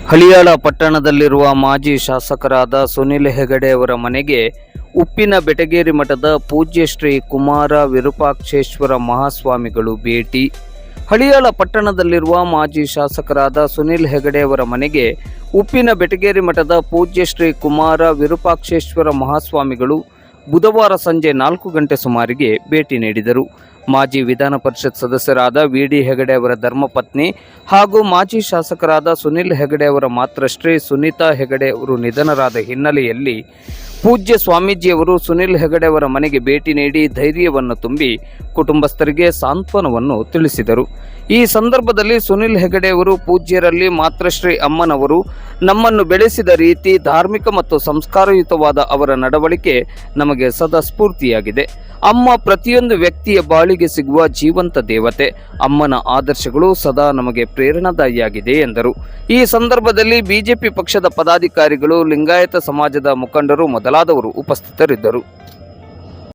ಹಳಿಯಾಳ ಪಟ್ಟಣದಲ್ಲಿರುವ ಮಾಜಿ ಶಾಸಕರಾದ ಸುನಿಲ್ ಹೆಗಡೆ ಅವರ ಮನೆಗೆ ಉಪ್ಪಿನ ಬೆಟಗೇರಿ ಮಠದ ಪೂಜ್ಯ ಶ್ರೀ ಕುಮಾರ ವಿರೂಪಾಕ್ಷೇಶ್ವರ ಮಹಾಸ್ವಾಮಿಗಳು ಭೇಟಿ. ಹಳಿಯಾಳ ಪಟ್ಟಣದಲ್ಲಿರುವ ಮಾಜಿ ಶಾಸಕರಾದ ಸುನಿಲ್ ಹೆಗಡೆ ಅವರ ಮನೆಗೆ ಉಪ್ಪಿನ ಬೆಟಗೇರಿ ಮಠದ ಪೂಜ್ಯ ಶ್ರೀ ಕುಮಾರ ವಿರೂಪಾಕ್ಷೇಶ್ವರ ಮಹಾಸ್ವಾಮಿಗಳು ಬುಧವಾರ ಸಂಜೆ 4 ಗಂಟೆ ಸುಮಾರಿಗೆ ಭೇಟಿ ನೀಡಿದರು. ಮಾಜಿ ವಿಧಾನ ಪರಿಷತ್ ಸದಸ್ಯರಾದ ವಿ.ಡಿ. ಹೆಗಡೆ ಅವರ ಧರ್ಮಪತ್ನಿ ಹಾಗೂ ಮಾಜಿ ಶಾಸಕರಾದ ಸುನಿಲ್ ಹೆಗಡೆ ಅವರ ಮಾತೃಶ್ರೀ ಸುನೀತಾ ಹೆಗಡೆ ಅವರು ನಿಧನರಾದ ಹಿನ್ನೆಲೆಯಲ್ಲಿ ಪೂಜ್ಯ ಸ್ವಾಮೀಜಿಯವರು ಸುನಿಲ್ ಹೆಗಡೆ ಅವರ ಮನೆಗೆ ಭೇಟಿ ನೀಡಿ ಧೈರ್ಯವನ್ನು ತುಂಬಿ ಕುಟುಂಬಸ್ಥರಿಗೆ ಸಾಂತ್ವನವನ್ನು ತಿಳಿಸಿದರು. ಈ ಸಂದರ್ಭದಲ್ಲಿ ಸುನಿಲ್ ಹೆಗಡೆ ಅವರು ಪೂಜ್ಯರಲ್ಲಿ ಮಾತೃಶ್ರೀ ಅಮ್ಮನವರು ನಮ್ಮನ್ನು ಬೆಳೆಸಿದ ರೀತಿ, ಧಾರ್ಮಿಕ ಮತ್ತು ಸಂಸ್ಕಾರಯುತವಾದ ಅವರ ನಡವಳಿಕೆ ನಮಗೆ ಸದಾ ಸ್ಫೂರ್ತಿಯಾಗಿದೆ. ಅಮ್ಮ ಪ್ರತಿಯೊಂದು ವ್ಯಕ್ತಿಯ ಬಾಳಿಗೆ ಸಿಗುವ ಜೀವಂತ ದೇವತೆ. ಅಮ್ಮನ ಆದರ್ಶಗಳು ಸದಾ ನಮಗೆ ಪ್ರೇರಣಾದಾಯಿಯಾಗಿದೆ ಎಂದರು. ಈ ಸಂದರ್ಭದಲ್ಲಿ ಬಿಜೆಪಿ ಪಕ್ಷದ ಪದಾಧಿಕಾರಿಗಳು, ಲಿಂಗಾಯತ ಸಮಾಜದ ಮುಖಂಡರು ಮೊದಲಾದವರು ಉಪಸ್ಥಿತರಿದ್ದರು.